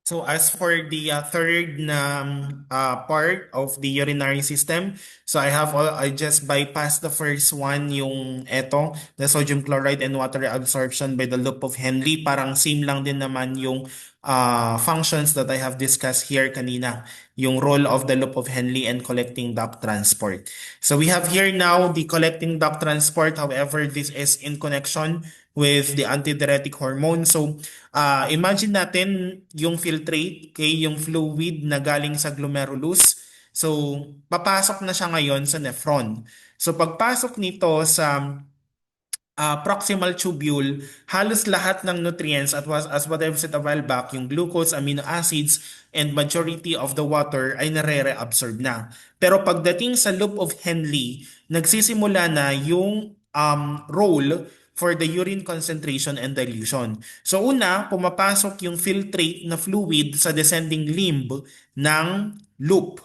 So as for the third na part of the urinary system, so I just bypassed the first one, yung the sodium chloride and water absorption by the loop of Henle. Parang same lang din naman yung functions that I have discussed here kanina, yung role of the loop of Henle and collecting duct transport. So we have here now the collecting duct transport. However, this is in connection with the antidiuretic hormone. So imagine natin yung filtrate, okay, yung fluid na galing sa glomerulus. So, papasok na siya ngayon sa nephron. So, pagpasok nito sa proximal tubule, halos lahat ng nutrients as what I've said a while back, yung glucose, amino acids, and majority of the water ay nare-reabsorb na. Pero pagdating sa loop of Henle, nagsisimula na yung role for the urine concentration and dilution. So una, pumapasok yung filtrate na fluid sa descending limb ng loop.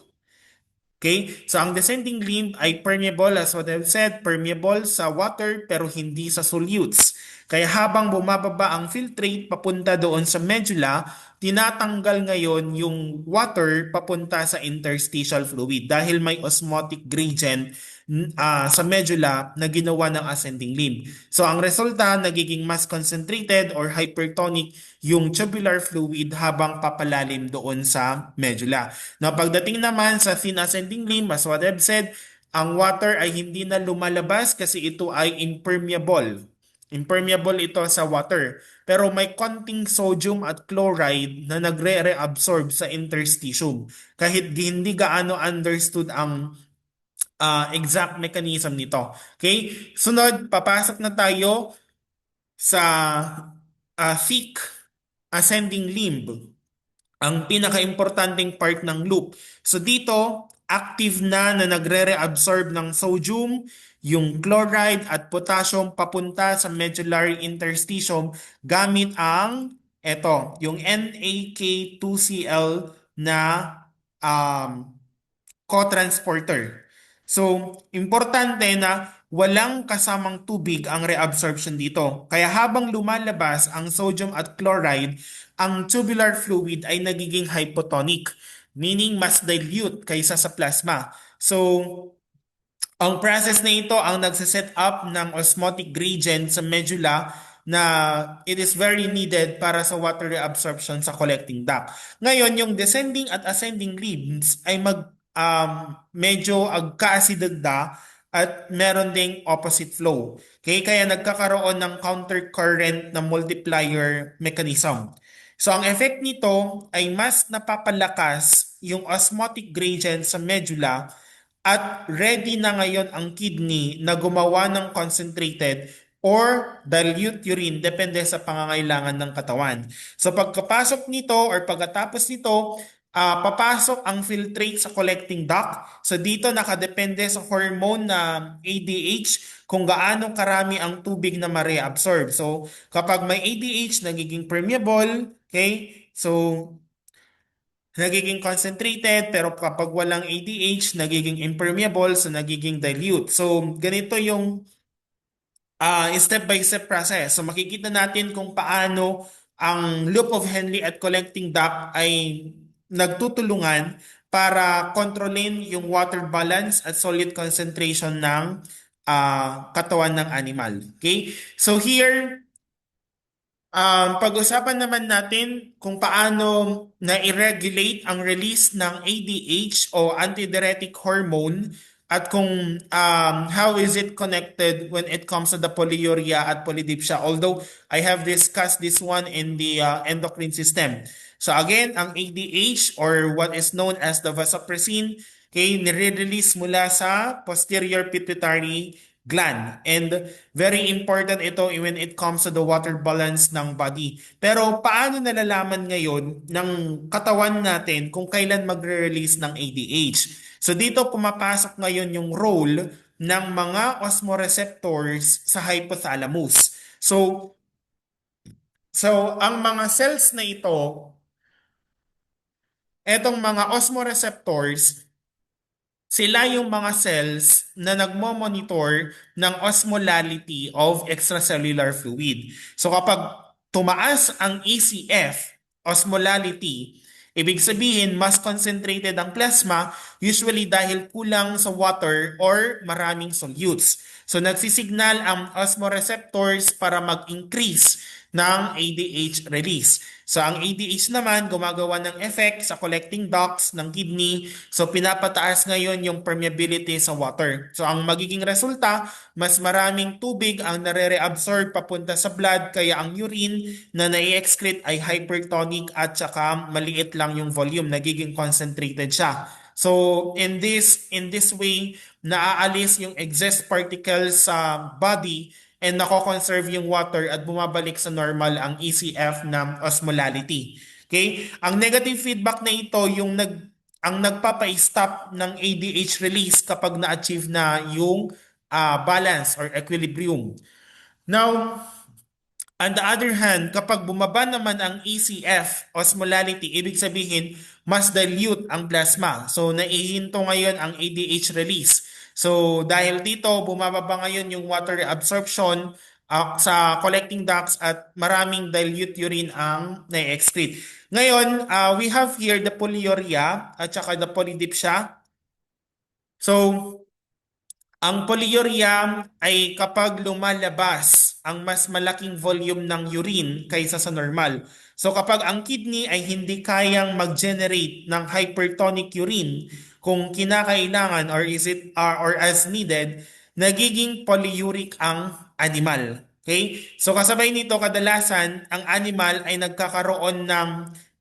Okay? So ang descending limb ay permeable, as what I've said, permeable sa water pero hindi sa solutes. Kaya habang bumababa ang filtrate papunta doon sa medulla, tinatanggal ngayon yung water papunta sa interstitial fluid dahil may osmotic gradient sa medulla na ginawa ng ascending limb. So ang resulta, nagiging mas concentrated or hypertonic yung tubular fluid habang papalalim doon sa medulla. Now pagdating naman sa thin ascending limb, as what I've said, ang water ay hindi na lumalabas kasi ito ay impermeable. Impermeable ito sa water. Pero may konting sodium at chloride na nagre-reabsorb sa interstitium. Kahit hindi gaano understood ang exact mechanism nito. Okay? Sunod, papasok na tayo sa thick ascending limb, ang pinaka-importanting part ng loop. So dito, active na nagre-reabsorb ng sodium, yung chloride at potassium papunta sa medullary interstitium gamit yung NAK2Cl na um, co-transporter. So, importante na walang kasamang tubig ang reabsorption dito. Kaya habang lumalabas ang sodium at chloride, ang tubular fluid ay nagiging hypotonic, meaning mas dilute kaysa sa plasma. So, ang process na ito ang nagsiset up ng osmotic gradient sa medulla na it is very needed para sa water reabsorption sa collecting duct. Ngayon, yung descending at ascending limbs ay medyo agkaasidagda at meron ding opposite flow. Okay? Kaya nagkakaroon ng countercurrent na multiplier mechanism. So ang effect nito ay mas napapalakas yung osmotic gradient sa medulla at ready na ngayon ang kidney na gumawa ng concentrated or dilute urine depende sa pangangailangan ng katawan. So pagkapasok nito or pagkatapos nito, papasok ang filtrate sa collecting duct. So dito nakadepende sa hormone na ADH kung gaano karami ang tubig na ma-reabsorb. So kapag may ADH, nagiging permeable, okay? So nagiging concentrated, pero kapag walang ADH, nagiging impermeable, so nagiging dilute. So, ganito yung step-by-step process. So, makikita natin kung paano ang loop of Henle at collecting duct ay nagtutulungan para kontrolin yung water balance at solute concentration ng katawan ng animal. Okay? So, here, pag-usapan naman natin kung paano na-regulate ang release ng ADH o antidiuretic hormone at kung how is it connected when it comes to the polyuria at polydipsia. Although I have discussed this one in the endocrine system. So again, ang ADH or what is known as the vasopressin, okay, nire-release mula sa posterior pituitary gland. And very important ito when it comes to the water balance ng body. Pero paano nalalaman ngayon ng katawan natin kung kailan magre-release ng ADH? So dito pumapasok ngayon yung role ng mga osmoreceptors sa hypothalamus. So ang mga cells na ito, etong mga osmoreceptors, sila yung mga cells na nagmo-monitor ng osmolality of extracellular fluid. So kapag tumaas ang ECF, osmolality. Ibig sabihin, mas concentrated ang plasma, usually dahil kulang sa water or maraming solutes. So nagsisignal ang osmoreceptors para mag-increase ng ADH release. So ang ADH naman gumagawa ng effect sa collecting ducts ng kidney. So pinapataas ngayon yung permeability sa water. So ang magiging resulta, mas maraming tubig ang nare-reabsorb papunta sa blood kaya ang urine na nai-excrete ay hypertonic at saka maliit lang yung volume, nagiging concentrated siya. So in this way, naaalis yung excess particles sa body and nako-conserve yung water at bumabalik sa normal ang ECF ng osmolality. Okay? Ang negative feedback na ito yung ang nagpapa-stop ng ADH release kapag na-achieve na yung balance or equilibrium. Now, on the other hand, kapag bumaba naman ang ECF, osmolality, ibig sabihin, mas dilute ang plasma. So, naihinto ngayon ang ADH release. So, dahil dito, bumababa ngayon yung water absorption sa collecting ducts at maraming dilute urine ang na-excrete. Ngayon, we have here the polyuria at saka the polydipsia. So, ang polyuria ay kapag lumalabas ang mas malaking volume ng urine kaysa sa normal. So kapag ang kidney ay hindi kayang mag-generate ng hypertonic urine kung kinakailangan or is it or as needed, nagiging polyuric ang animal. Okay? So kasabay nito kadalasan ang animal ay nagkakaroon ng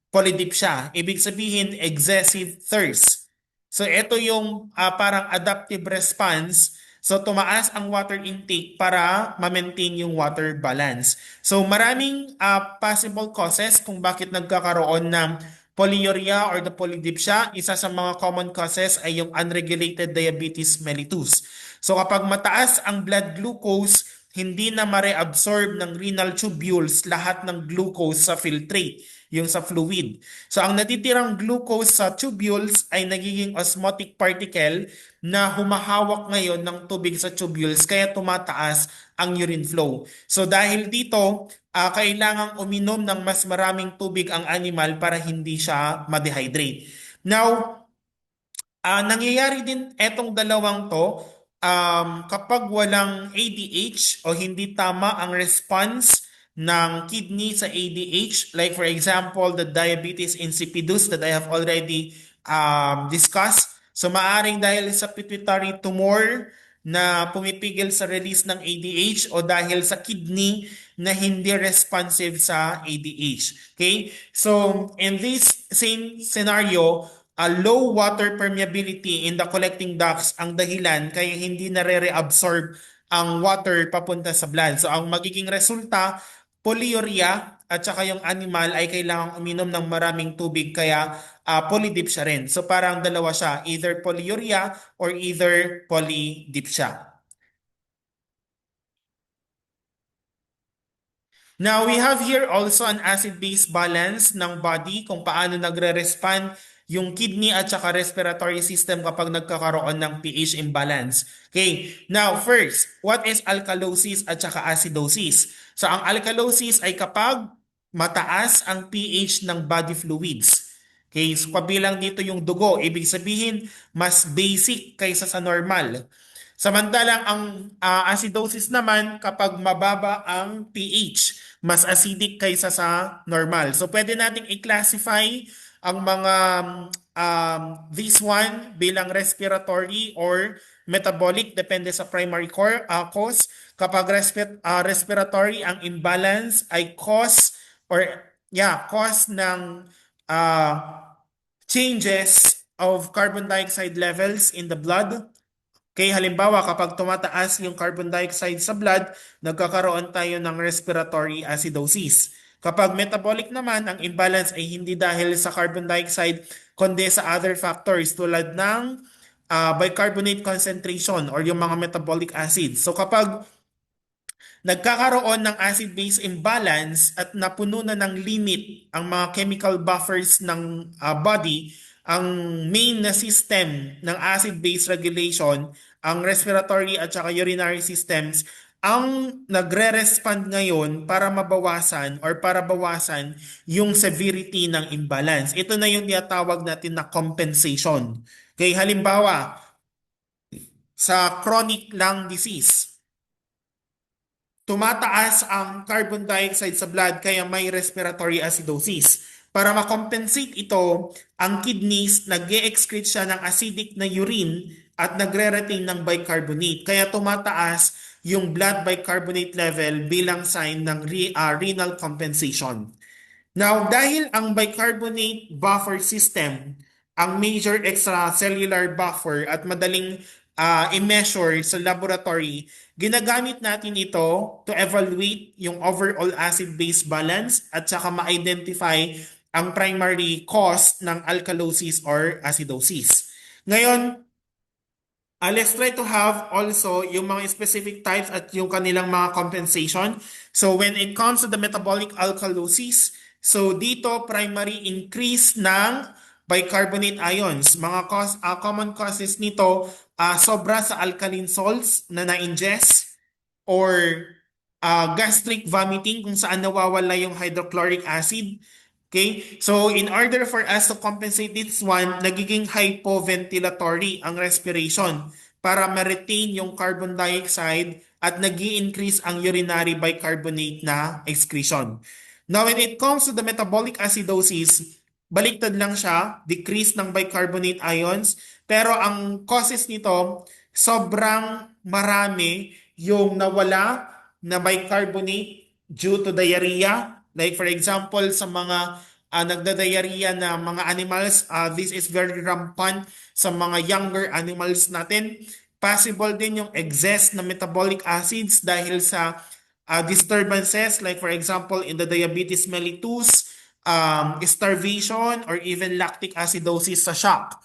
polydipsia. Ibig sabihin excessive thirst. So ito yung parang adaptive response. So tumaas ang water intake para ma-maintain yung water balance. So maraming possible causes kung bakit nagkakaroon ng polyuria or the polydipsia. Isa sa mga common causes ay yung unregulated diabetes mellitus. So kapag mataas ang blood glucose, hindi na ma-reabsorb ng renal tubules lahat ng glucose sa filtrate, yung sa fluid. So ang natitirang glucose sa tubules ay nagiging osmotic particle na humahawak ngayon ng tubig sa tubules kaya tumataas ang urine flow. So dahil dito, kailangang uminom ng mas maraming tubig ang animal para hindi siya ma-dehydrate. Now, nangyayari din etong dalawang to kapag walang ADH o hindi tama ang response ng kidney sa ADH, like for example, the diabetes insipidus that I have already discussed. So maaring dahil sa pituitary tumor na pumipigil sa release ng ADH o dahil sa kidney na hindi responsive sa ADH. Okay? So in this same scenario, a low water permeability in the collecting ducts ang dahilan kaya hindi nare-reabsorb ang water papunta sa blood. So ang magiging resulta, polyuria at saka yung animal ay kailangang uminom ng maraming tubig kaya polydipsia rin. So parang dalawa siya, either polyuria or either polydipsia. Now, we have here also an acid-base balance ng body kung paano nagre-respond yung kidney at saka respiratory system kapag nagkakaroon ng pH imbalance. Okay, now first, what is alkalosis at saka acidosis? So ang alkalosis ay kapag mataas ang pH ng body fluids. Okay, so kabilang dito yung dugo, ibig sabihin mas basic kaysa sa normal. Samantalang ang acidosis naman kapag mababa ang pH, mas acidic kaysa sa normal. So pwede nating i-classify ang mga this one bilang respiratory or metabolic depende sa primary cause. Kapag respiratory, ang imbalance ay cause ng uh, changes of carbon dioxide levels in the blood. Okay, halimbawa kapag tumataas yung carbon dioxide sa blood, nagkakaroon tayo ng respiratory acidosis. Kapag metabolic naman, ang imbalance ay hindi dahil sa carbon dioxide, kundi sa other factors tulad ng bicarbonate concentration or yung mga metabolic acids. So kapag nagkakaroon ng acid-base imbalance at napuno na ng limit ang mga chemical buffers ng body, ang main na system ng acid-base regulation, ang respiratory at saka urinary systems ang nagre-respond ngayon para mabawasan or para bawasan yung severity ng imbalance. Ito na yung tinatawag natin na compensation. Okay, halimbawa, sa chronic lung disease, tumataas ang carbon dioxide sa blood kaya may respiratory acidosis. Para makompensate ito, ang kidneys nag-excrete siya ng acidic na urine at nagre-retain ng bicarbonate. Kaya tumataas yung blood bicarbonate level bilang sign ng renal compensation. Now, dahil ang bicarbonate buffer system, ang major extracellular buffer at madaling i-measure sa laboratory, ginagamit natin ito to evaluate yung overall acid-base balance at saka ma-identify ang primary cause ng alkalosis or acidosis. Ngayon, let's try to have also yung mga specific types at yung kanilang mga compensation. So when it comes to the metabolic alkalosis, so dito primary increase ng bicarbonate ions. Mga common causes nito, sobra sa alkaline salts na na-ingest or gastric vomiting kung saan nawawala yung hydrochloric acid. Okay? So, in order for us to compensate this one, nagiging hypoventilatory ang respiration para ma-retain yung carbon dioxide at nag increase ang urinary bicarbonate na excretion. Now, when it comes to the metabolic acidosis, baliktad lang siya, decrease ng bicarbonate ions, pero ang causes nito, sobrang marami yung nawala na bicarbonate due to diarrhea. Like for example, sa mga nagda-diarrhea na mga animals, this is very rampant sa mga younger animals natin. Possible din yung excess na metabolic acids dahil sa disturbances like for example in the diabetes mellitus, starvation, or even lactic acidosis sa shock.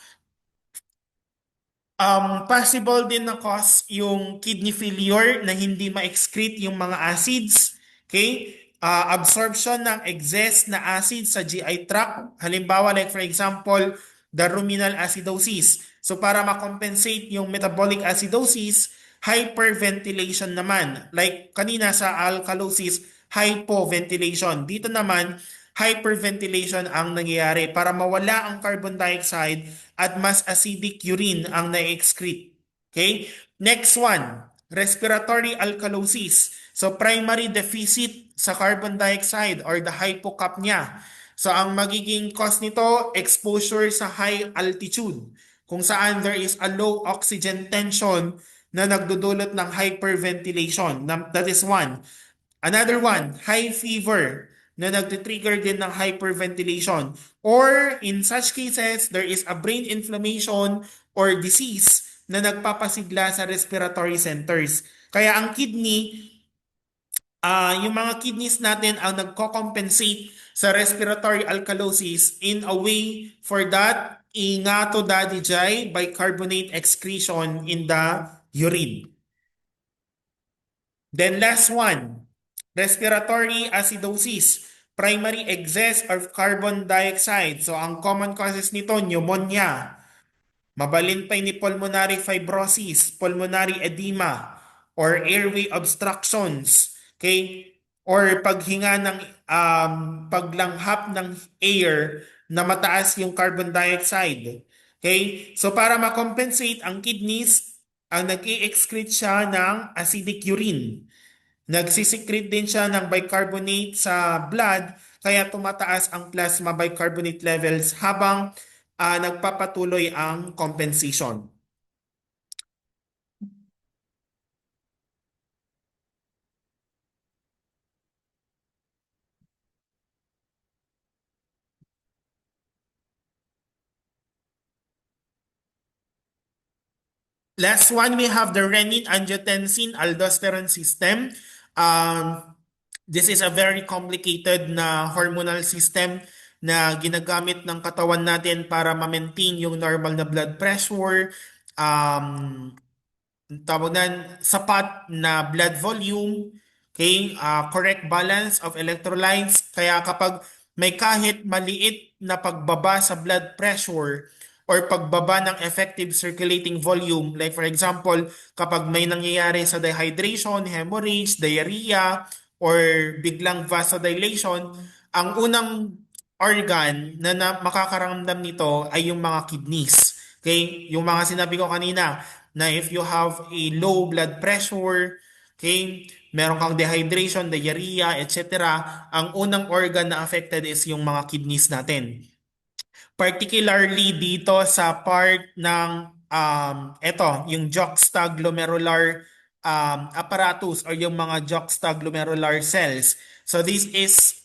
Possible din na cause yung kidney failure na hindi ma-excrete yung mga acids. Okay? Absorption ng excess na acid sa GI tract. Halimbawa, like for example, the ruminal acidosis. So para ma-compensate yung metabolic acidosis, hyperventilation naman. Like kanina sa alkalosis, hypoventilation. Dito naman, hyperventilation ang nangyayari para mawala ang carbon dioxide at mas acidic urine ang na-excrete. Okay? Next one, respiratory alkalosis. So primary deficit sa carbon dioxide or the hypocapnia. So ang magiging cause nito, exposure sa high altitude kung saan there is a low oxygen tension na nagdudulot ng hyperventilation. That is one. Another one, high fever na nagtitrigger din ng hyperventilation. Or in such cases, there is a brain inflammation or disease na nagpapasigla sa respiratory centers. Kaya ang kidney, yung mga kidneys natin ang nagko-compensate sa respiratory alkalosis in a way for that ingato dadijay bicarbonate excretion in the urine. Then last one, respiratory acidosis, primary excess of carbon dioxide. So ang common causes nito, pneumonia, mabalintay ni pulmonary fibrosis, pulmonary edema, or airway obstructions. Okay? Or paghinga ng paglanghap ng air na mataas yung carbon dioxide. Okay? So para ma-compensate ang kidneys, ang nag-i-excrete siya ng acidic urine. Nagsisikret din siya ng bicarbonate sa blood kaya tumataas ang plasma bicarbonate levels habang nagpapatuloy ang compensation. Last one, we have the renin-angiotensin-aldosterone system. This is a very complicated na hormonal system na ginagamit ng katawan natin para ma-maintain yung normal na blood pressure, tawag na, sapat na blood volume, okay, correct balance of electrolytes. Kaya kapag may kahit maliit na pagbaba sa blood pressure, or pagbaba ng effective circulating volume. Like for example, kapag may nangyayari sa dehydration, hemorrhage, diarrhea, or biglang vasodilation, ang unang organ na makakaramdam nito ay yung mga kidneys. Okay? Yung mga sinabi ko kanina na if you have a low blood pressure, okay, meron kang dehydration, diarrhea, etc., ang unang organ na affected is yung mga kidneys natin. Particularly dito sa part ng yung juxtaglomerular apparatus or yung mga juxtaglomerular cells. So this is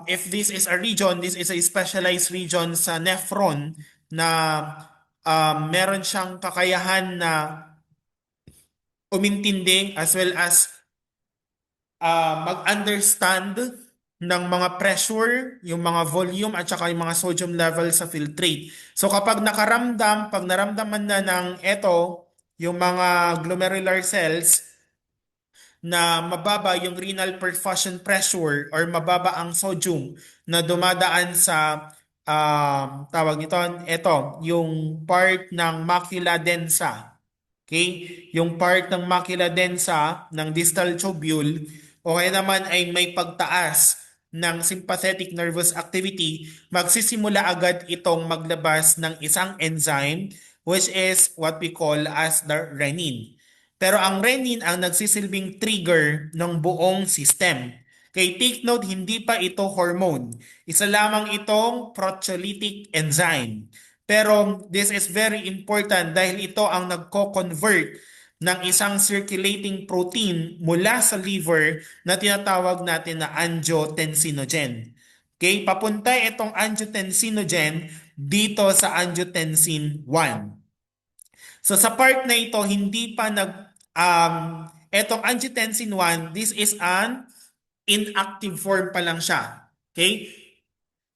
if this is a region, this is a specialized region sa nephron na meron siyang kakayahan na umintindi as well as mag-understand ng mga pressure, yung mga volume at saka yung mga sodium level sa filtrate. So kapag pag naramdaman na ng yung mga glomerular cells na mababa yung renal perfusion pressure or mababa ang sodium na dumadaan sa tawag nito, yung part ng macula densa. Okay? Yung part ng macula densa ng distal tubule o kaya naman ay may pagtaas ng sympathetic nervous activity, magsisimula agad itong maglabas ng isang enzyme which is what we call as the renin. Pero ang renin ang nagsisilbing trigger ng buong system. Okay, take note, hindi pa ito hormone. Isa lamang itong proteolytic enzyme. Pero this is very important dahil ito ang nagko-convert ng isang circulating protein mula sa liver na tinatawag natin na angiotensinogen. Okay, papunta itong angiotensinogen dito sa angiotensin 1. So sa part na ito, hindi pa etong angiotensin 1, this is an inactive form pa lang siya. Okay?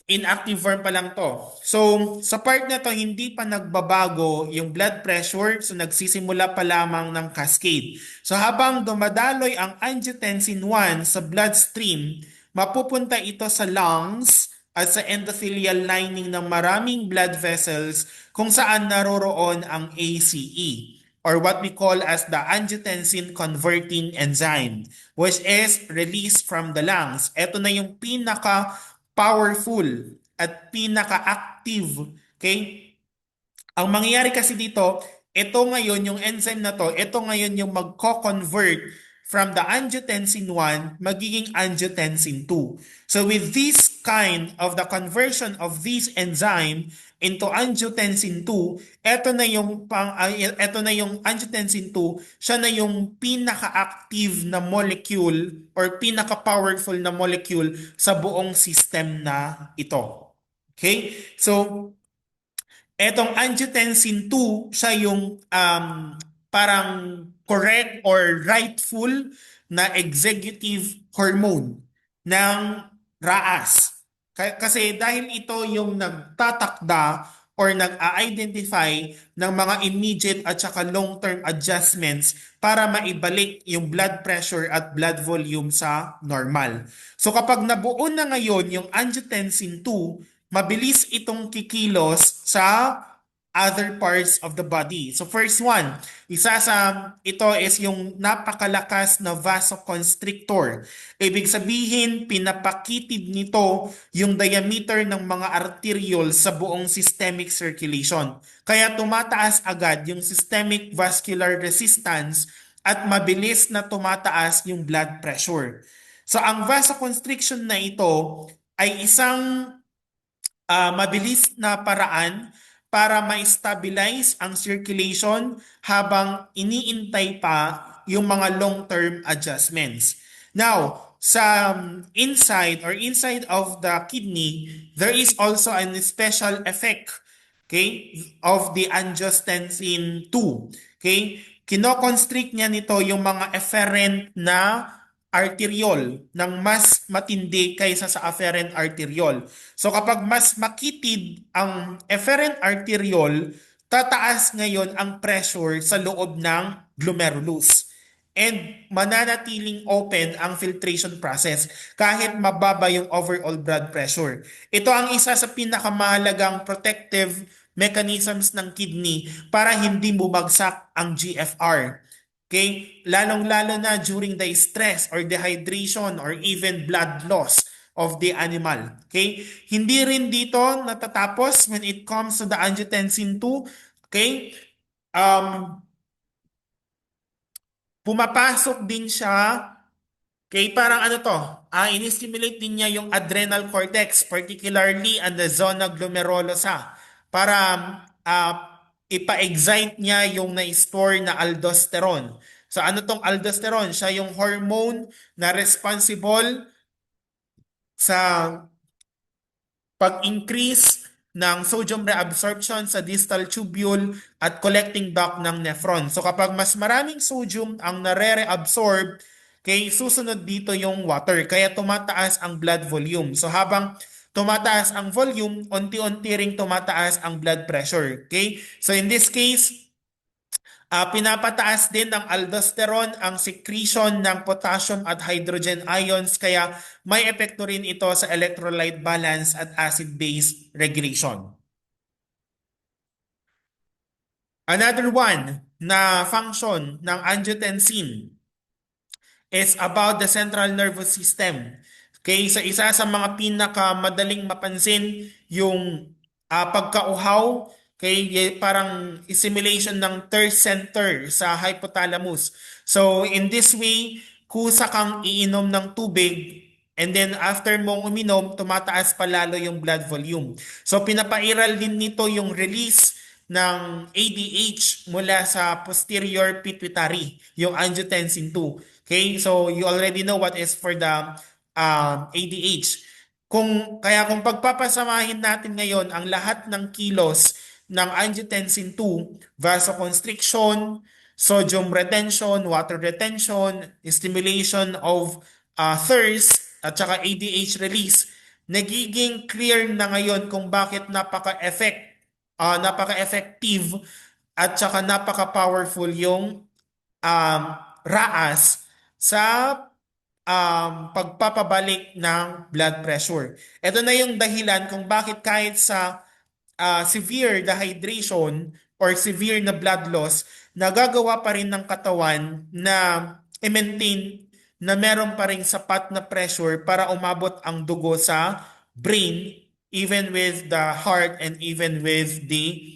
Inactive form pa lang to. So, sa part na to, hindi pa nagbabago yung blood pressure. So, nagsisimula pa lamang ng cascade. So, habang dumadaloy ang angiotensin 1 sa bloodstream, mapupunta ito sa lungs at sa endothelial lining ng maraming blood vessels kung saan naroroon ang ACE or what we call as the angiotensin converting enzyme, which is released from the lungs. Ito na yung pinaka-powerful at pinaka-active. Okay? Ang mangyayari kasi dito, ito ngayon yung enzyme na to, ito ngayon yung magko-convert from the angiotensin 1 magiging angiotensin 2. So with this kind of the conversion of this enzyme into angiotensin 2, ito na yung angiotensin 2, siya na yung pinaka-active na molecule or pinaka-powerful na molecule sa buong system na ito. Okay? So etong angiotensin 2, siya yung parang correct or rightful na executive hormone ng RAAS. Kasi dahil ito yung nagtatakda or nag-a-identify ng mga immediate at saka long-term adjustments para maibalik yung blood pressure at blood volume sa normal. So kapag nabuo na ngayon yung angiotensin 2, mabilis itong kikilos sa other parts of the body. So first one, isa sa ito is yung napakalakas na vasoconstrictor. Ibig sabihin, pinapakitid nito yung diameter ng mga arterioles sa buong systemic circulation. Kaya tumataas agad yung systemic vascular resistance at mabilis na tumataas yung blood pressure. So ang vasoconstriction na ito ay isang mabilis na paraan para ma-stabilize ang circulation habang iniintay pa yung mga long-term adjustments. Now, sa inside of the kidney, there is also a special effect, okay, of the angiotensin 2. Okay? Kinoconstrict niya nito yung mga efferent na arteriole ng mas matindi kaysa sa afferent arteriole. So kapag mas makitid ang efferent arteriole, tataas ngayon ang pressure sa loob ng glomerulus. And mananatiling open ang filtration process kahit mababa yung overall blood pressure. Ito ang isa sa pinakamahalagang protective mechanisms ng kidney para hindi bumagsak ang GFR. Okay? Lalong-lalo na during the stress or dehydration or even blood loss of the animal. Okay? Hindi rin dito natatapos when it comes to the angiotensin 2. Okay? Um, Pumapasok din siya. Okay, parang ano to, in-stimulate din niya yung adrenal cortex, particularly ang the zona glomerulosa, para ah, ipa-excite niya yung na-store na aldosterone. So ano tong aldosterone? Siya yung hormone na responsible sa pag-increase ng sodium reabsorption sa distal tubule at collecting duct ng nephron. So kapag mas maraming sodium ang nare-reabsorb, kay susunod dito yung water. Kaya tumataas ang blood volume. So habang tumataas ang volume, unti-unti ring tumataas ang blood pressure. Okay? So in this case, pinapataas din ng aldosterone ang secretion ng potassium at hydrogen ions kaya may epekto rin ito sa electrolyte balance at acid-base regulation. Another one na function ng angiotensin is about the central nervous system. Okay, so isa sa mga pinakamadaling mapansin yung pagkauhaw, okay, parang assimilation ng thirst center sa hypothalamus. So in this way, kusa kang iinom ng tubig and then after mong uminom, tumataas pa lalo yung blood volume. So pinapairal din nito yung release ng ADH mula sa posterior pituitary, yung angiotensin 2. Okay? So you already know what is for the ADH. Kung pagpapasamahin natin ngayon ang lahat ng kilos ng angiotensin 2, vasoconstriction, sodium retention, water retention, stimulation of thirst, at saka ADH release, nagiging clear na ngayon kung bakit napaka-effective at saka napaka-powerful yung RAAS sa pagpapabalik ng blood pressure. Ito na yung dahilan kung bakit kahit sa severe dehydration or severe na blood loss, nagagawa pa rin ng katawan na i-maintain na meron pa rin sapat na pressure para umabot ang dugo sa brain, even with the heart and even with the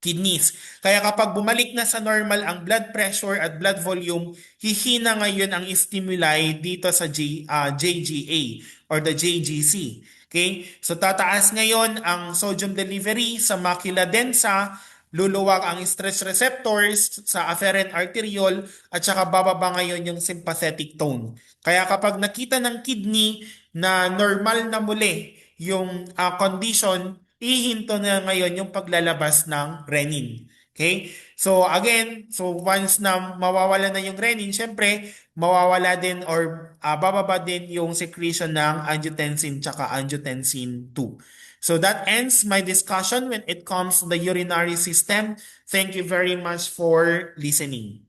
kidneys. Kaya kapag bumalik na sa normal ang blood pressure at blood volume, hihina ngayon ang stimuli dito sa JGA or the JGC. Okay? So tataas ngayon ang sodium delivery sa macula densa, luluwag ang stress receptors sa afferent arteriole at saka bababa ngayon yung sympathetic tone. Kaya kapag nakita ng kidney na normal na muli yung condition, ihinto na ngayon yung paglalabas ng renin. Okay? So again, so once na mawawala na yung renin, syempre mawawala din or bababa din yung secretion ng angiotensin tsaka angiotensin 2. So that ends my discussion when it comes to the urinary system. Thank you very much for listening.